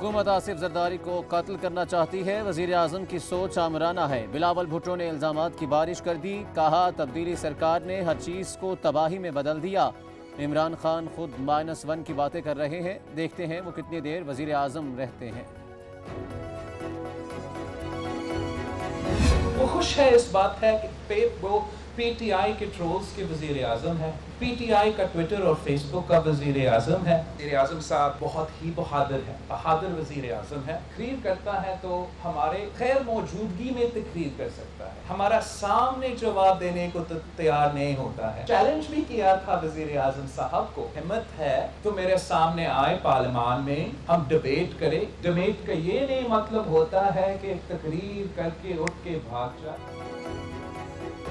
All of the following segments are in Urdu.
حکومت آصف زرداری کو قتل کرنا چاہتی ہے، وزیر اعظم کی سوچ آمرانہ ہے۔ بلاول بھٹو نے الزامات کی بارش کر دی، کہا تبدیلی سرکار نے ہر چیز کو تباہی میں بدل دیا۔ عمران خان خود -1 کی باتیں کر رہے ہیں، دیکھتے ہیں وہ کتنی دیر وزیر اعظم رہتے ہیں۔ وہ خوش ہے، اس بات ہے کہ وہ پی ٹی آئی کے ٹرولز کے وزیر اعظم ہے، پی ٹی آئی کا ٹویٹر اور فیس بک کا وزیر اعظم ہے۔ وزیر اعظم صاحب بہت ہی بہادر ہے، بہادر وزیر اعظم ہے۔ تقریر کرتا ہے تو ہمارے خیر موجودگی میں تقریر کر سکتا ہے، ہمارا سامنے جواب دینے کو تیار نہیں ہوتا ہے۔ چیلنج بھی کیا تھا وزیر اعظم صاحب کو، ہمت ہے تو میرے سامنے آئے پارلیمان میں، ہم ڈیبیٹ کریں۔ ڈیبیٹ کا یہ نہیں مطلب ہوتا ہے کہ تقریر کر کے اٹھ کے بھاگ جائے۔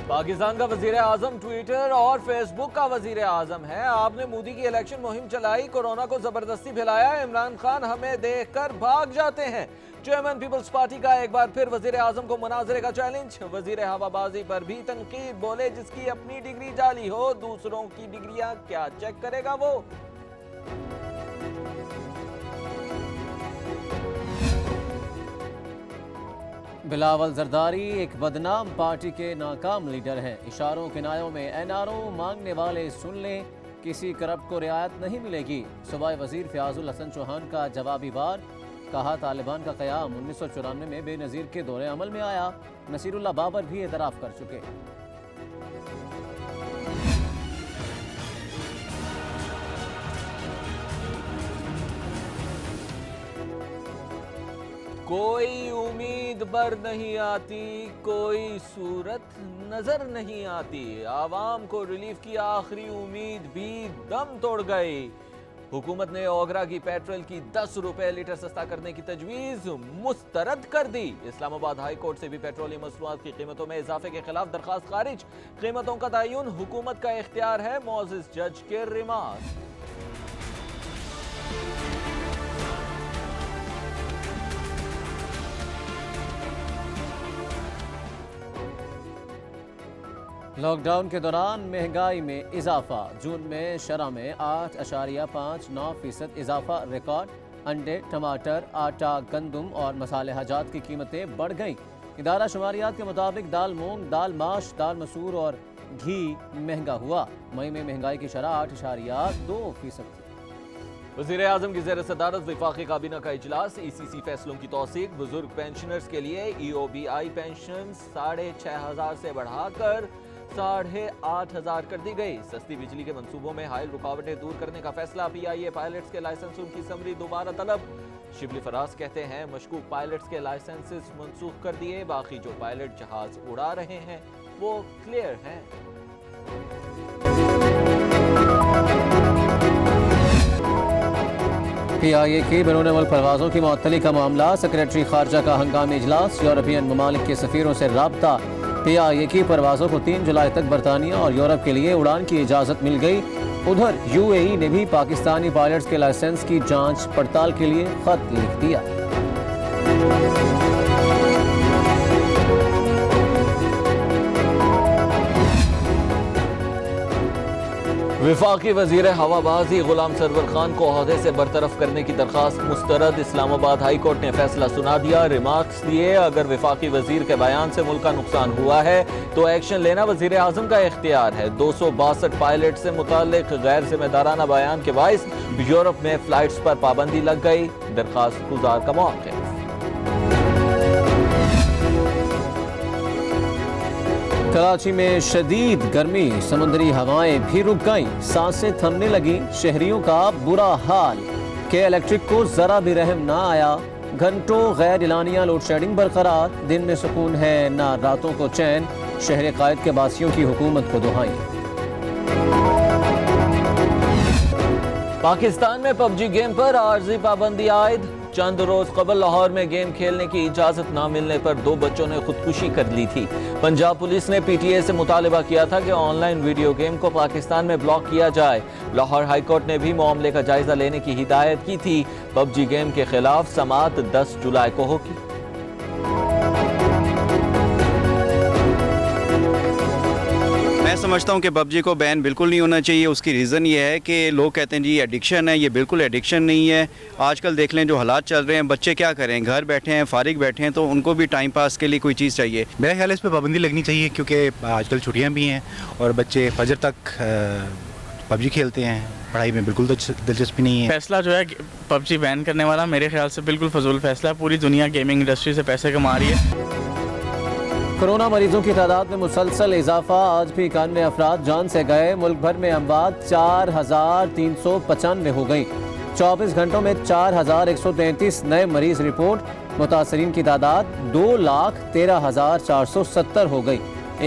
پاکستان کا وزیر اعظم ٹویٹر اور فیس بک کا وزیر اعظم ہے۔ آپ نے مودی کی الیکشن مہم چلائی، کورونا کو زبردستی پھیلایا، عمران خان ہمیں دیکھ کر بھاگ جاتے ہیں۔ چیئرمین پیپلز پارٹی کا ایک بار پھر وزیر اعظم کو مناظرے کا چیلنج، وزیر ہوا بازی پر بھی تنقید، بولے جس کی اپنی ڈگری جعلی ہو دوسروں کی ڈگریاں کیا چیک کرے گا وہ۔ بلاول زرداری ایک بدنام پارٹی کے ناکام لیڈر ہیں، اشاروں کنایوں میں این آر او مانگنے والے سن لیں، کسی کرپٹ کو رعایت نہیں ملے گی۔ صوبائی وزیر فیاض الحسن چوہان کا جوابی وار، کہا طالبان کا قیام 1994 میں بے نظیر کے دور عمل میں آیا، نصیر اللہ بابر بھی اعتراف کر چکے۔ کوئی امید بر نہیں آتی، کوئی صورت نظر نہیں آتی، عوام کو ریلیف کی آخری امید بھی دم توڑ گئی۔ حکومت نے اوگرا کی پیٹرول کی 10 روپے لیٹر سستا کرنے کی تجویز مسترد کر دی۔ اسلام آباد ہائی کورٹ سے بھی پیٹرولیم مصنوعات کی قیمتوں میں اضافے کے خلاف درخواست خارج، قیمتوں کا تعین حکومت کا اختیار ہے، معزز جج کے ریمارک۔ لاک ڈاؤن کے دوران مہنگائی میں اضافہ، جون میں شرح میں 8.59% اضافہ ریکارڈ۔ انڈے، ٹماٹر، آٹا، گندم اور مصالحہ جات کی قیمتیں بڑھ گئیں۔ ادارہ شماریات کے مطابق دال مونگ، دال ماش، دال مسور اور گھی مہنگا ہوا۔ مئی میں مہنگائی کی شرح 8.2% تھی۔ وزیر اعظم کی زیر صدارت وفاقی کابینہ کا اجلاس، ای سی سی فیصلوں کی توثیق، بزرگ پینشنرز کے لیے ای او بی آئی پینشن 6,500 سے بڑھا کر 8,500 کر دی گئی۔ سستی بجلی کے منصوبوں میں حائل رکاوٹیں دور کرنے کا فیصلہ، پی آئی اے پائلٹس کے لائسنسوں کی سمری دوبارہ طلب۔ شبلی فراز کہتے ہیں مشکوک پائلٹس کے لائسنسز منسوخ کر دیے، باقی جو پائلٹ جہاز اڑا رہے ہیں وہ کلیئر ہیں۔ پی آئی اے کی بیرون ملک پروازوں کی معطلی کا معاملہ، سیکریٹری خارجہ کا ہنگامی اجلاس، یورپین ممالک کے سفیروں سے رابطہ۔ پی آئی اے کی پروازوں کو 3 جولائی تک برطانیہ اور یورپ کے لیے اڑان کی اجازت مل گئی۔ ادھر یو اے ای نے بھی پاکستانی پائلٹس کے لائسنس کی جانچ پڑتال کے لیے خط لکھ دیا۔ وفاقی وزیر ہوا بازی غلام سرور خان کو عہدے سے برطرف کرنے کی درخواست مسترد، اسلام آباد ہائی کورٹ نے فیصلہ سنا دیا، ریمارکس دیے، اگر وفاقی وزیر کے بیان سے ملک کا نقصان ہوا ہے تو ایکشن لینا وزیر اعظم کا اختیار ہے۔ 262 پائلٹ سے متعلق غیر ذمہ دارانہ بیان کے باعث یورپ میں فلائٹس پر پابندی لگ گئی، درخواست گزار کا موقف۔ کراچی میں شدید گرمی، سمندری ہوائیں بھی رک گئیں، سانسیں تھمنے لگیں، شہریوں کا برا حال کہ الیکٹرک کو ذرا بھی رحم نہ آیا، گھنٹوں غیر اعلانیہ لوڈ شیڈنگ برقرار، دن میں سکون ہے نہ راتوں کو چین، شہر قائد کے باسیوں کی حکومت کو دہائیں۔ پاکستان میں پب جی گیم پر عارضی پابندی عائد، چند روز قبل لاہور میں گیم کھیلنے کی اجازت نہ ملنے پر 2 بچوں نے خودکشی کر لی تھی۔ پنجاب پولیس نے پی ٹی اے سے مطالبہ کیا تھا کہ آن لائن ویڈیو گیم کو پاکستان میں بلاک کیا جائے۔ لاہور ہائی کورٹ نے بھی معاملے کا جائزہ لینے کی ہدایت کی تھی۔ پب جی گیم کے خلاف سماعت 10 جولائی کو ہوگی۔ میں سمجھتا ہوں کہ PUBG کو بین بالکل نہیں ہونا چاہیے. اس کی ریزن یہ ہے کہ لوگ کہتے ہیں جی ایڈکشن ہے. یہ بالکل ایڈکشن نہیں ہے. آج کل دیکھ لیں جو حالات چل رہے ہیں, بچے کیا کریں, گھر بیٹھے ہیں, فارغ بیٹھے ہیں, تو ان کو بھی ٹائم پاس کے لیے کوئی چیز چاہیے. میرا خیال ہے اس پہ پابندی لگنی چاہیے, کیونکہ آج کل چھٹیاں بھی ہیں اور بچے فجر تک PUBG کھیلتے ہیں. پڑھائی میں بالکل دلچسپی نہیں ہے. فیصلہ جو ہے PUBG بین کرنے والا میرے خیال سے بالکل فضول فیصلہ ہے. پوری دنیا گیمنگ انڈسٹری سے پیسے کما رہی ہے. کورونا مریضوں کی تعداد میں مسلسل اضافہ. آج بھی 91 افراد جان سے گئے. ملک بھر میں اموات 4395 ہو گئی. 24 گھنٹوں میں 4133 نئے مریض رپورٹ. متاثرین کی تعداد 2,13,470 ہو گئی.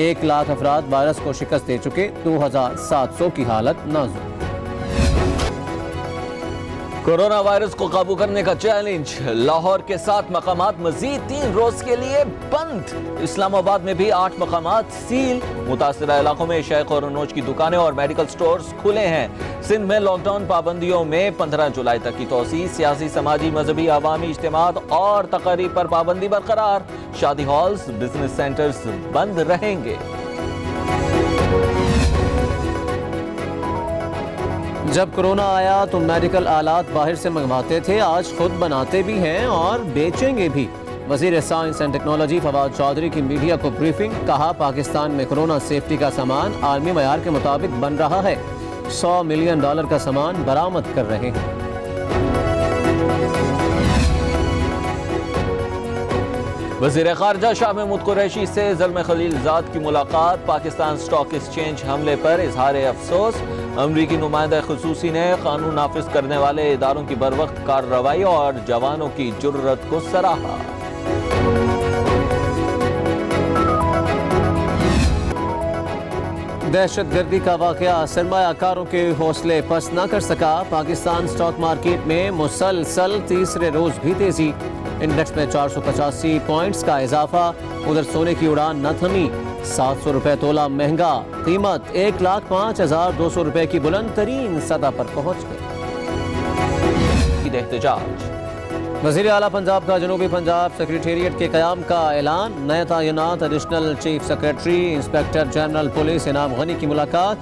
1 لاکھ افراد وائرس کو شکست دے چکے. 2,700 کی حالت نازک. کورونا وائرس کو قابو کرنے کا چیلنج. لاہور کے 7 مقامات مزید 3 روز کے لیے بند. اسلام آباد میں بھی 8 مقامات سیل. متاثرہ علاقوں میں شے خور و نوش کی دکانیں اور میڈیکل سٹورز کھلے ہیں. سندھ میں لاک ڈاؤن پابندیوں میں 15 جولائی تک کی توسیع. سیاسی, سماجی, مذہبی, عوامی اجتماعات اور تقاریب پر پابندی برقرار. شادی ہالز, بزنس سینٹرز بند رہیں گے. جب کورونا آیا تو میڈیکل آلات باہر سے منگواتے تھے. آج خود بناتے بھی ہیں اور بیچیں گے بھی. وزیر science and technology Fawad Chaudhry کی میڈیا کو بریفنگ. کہا پاکستان میں کورونا سیفٹی کا سامان عالمی معیار کے مطابق بن رہا ہے. $100 ملین کا سامان برآمد کر رہے ہیں. وزیر خارجہ شاہ محمود قریشی سے زلمے خلیل زاد کی ملاقات. پاکستان اسٹاک ایکسچینج حملے پر اظہار افسوس. امریکی نمائندہ خصوصی نے قانون نافذ کرنے والے اداروں کی بروقت کارروائی اور جوانوں کی جرت کو سراہا. دہشت گردی کا واقعہ سرمایہ کاروں کے حوصلے پست نہ کر سکا. پاکستان اسٹاک مارکیٹ میں مسلسل تیسرے روز بھی تیزی. انڈیکس میں 485 پوائنٹس کا اضافہ. ادھر سونے کی اڑان نہ تھمی. 700 روپے تولہ مہنگا. قیمت 1,05,200 روپے کی بلند ترین سطح پر پہنچ گئی. احتجاج. وزیر اعلیٰ پنجاب کا جنوبی پنجاب سیکریٹریٹ کے قیام کا اعلان. نئے تعینات additional chief secretary inspector general police انعام غنی کی ملاقات.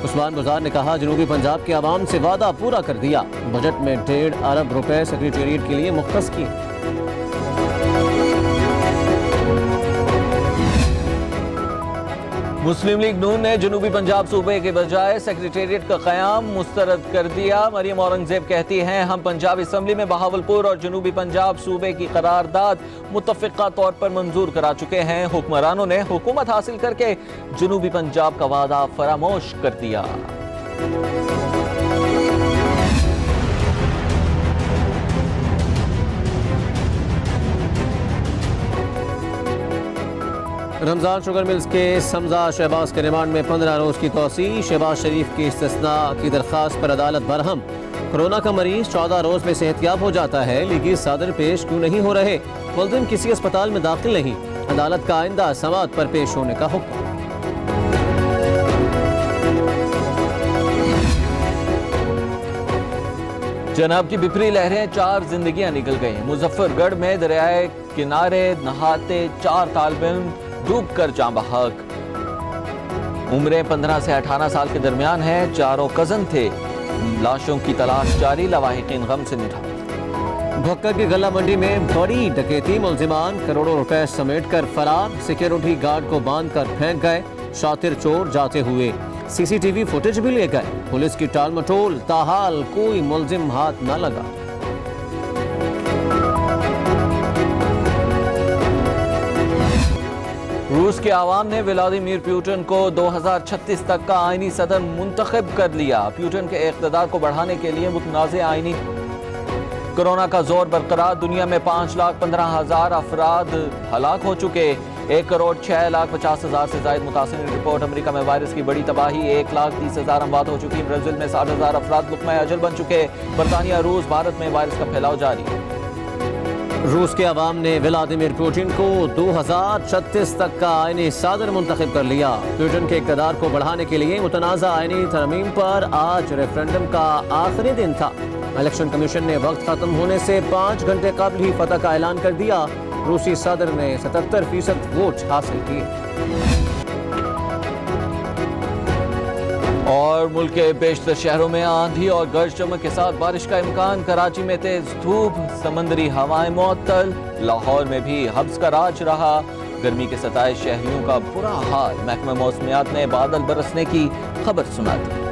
عثمان گزار نے کہا جنوبی پنجاب کے عوام سے وعدہ پورا کر دیا. بجٹ میں 1.5 ارب روپے سیکریٹریٹ کے لیے مختص کیے. مسلم لیگ نون نے جنوبی پنجاب صوبے کے بجائے سیکریٹریٹ کا قیام مسترد کر دیا. مریم اورنگزیب کہتی ہیں ہم پنجاب اسمبلی میں بہاولپور اور جنوبی پنجاب صوبے کی قرارداد متفقہ طور پر منظور کرا چکے ہیں. حکمرانوں نے حکومت حاصل کر کے جنوبی پنجاب کا وعدہ فراموش کر دیا. رمضان شوگر ملز کیس حمزہ شہباز کے ریمانڈ میں 15 روز کی توسیع. شہباز شریف کی استثناء کی درخواست پر عدالت برہم. کورونا کا مریض 14 روز میں صحتیاب ہو جاتا ہے. لیگی صدر پیش کیوں نہیں ہو رہے؟ ملزم کسی اسپتال میں داخل نہیں. عدالت کا آئندہ سماعت پر پیش ہونے کا حکم. جناب کی بپری لہریں 4 زندگیاں نکل گئیں. مظفر گڑھ میں دریائے کنارے نہاتے 4 طالب علم ڈوب کر جاں بحق. عمریں 15 سے 18 سال کے درمیان ہیں. 4 کزن تھے. لاشوں کی تلاش جاری. لواحقین غم سے نڈھال. بھکر کی غلہ منڈی میں بڑی ڈکیتی. ملزمان کروڑوں روپے سمیٹ کر فرار. سیکیورٹی گارڈ کو باندھ کر پھینک گئے. شاطر چور جاتے ہوئے. CCTV فوٹیج بھی لے گئے. پولیس کی ٹال مٹول. تاحال کوئی ملزم ہاتھ نہ لگا. روس کے عوام نے ولادیمیر پیوٹن کو 2036 تک کا آئینی صدر منتخب کر لیا. پیوٹن کے اقتدار کو بڑھانے کے لیے متنازع آئینی. کورونا کا زور برقرار. دنیا میں 5,15,000 افراد ہلاک ہو چکے. 1,06,50,000 سے زائد متاثرین رپورٹ. امریکہ میں وائرس کی بڑی تباہی. 1,30,000 اموات ہو چکی. برازیل میں 60,000 افراد لقمہ اجل بن چکے. برطانیہ روس بھارت میں وائرس کا پھیلاؤ جاری. روس کے عوام نے ولادیمیر پوٹن کو 2036 تک کا آئینی صدر منتخب کر لیا. پوٹن کے اقتدار کو بڑھانے کے لیے متنازع آئینی ترمیم پر آج ریفرنڈم کا آخری دن تھا. الیکشن کمیشن نے وقت ختم ہونے سے 5 گھنٹے قبل ہی فتح کا اعلان کر دیا. روسی صدر نے 77% ووٹ حاصل کیے. اور ملک کے بیشتر شہروں میں آندھی اور گرج چمک کے ساتھ بارش کا امکان. کراچی میں تیز دھوپ، سمندری ہوائیں معطل. لاہور میں بھی حبس کا راج رہا. گرمی کے ستائے شہریوں کا برا حال. محکمہ موسمیات نے بادل برسنے کی خبر سنا دی.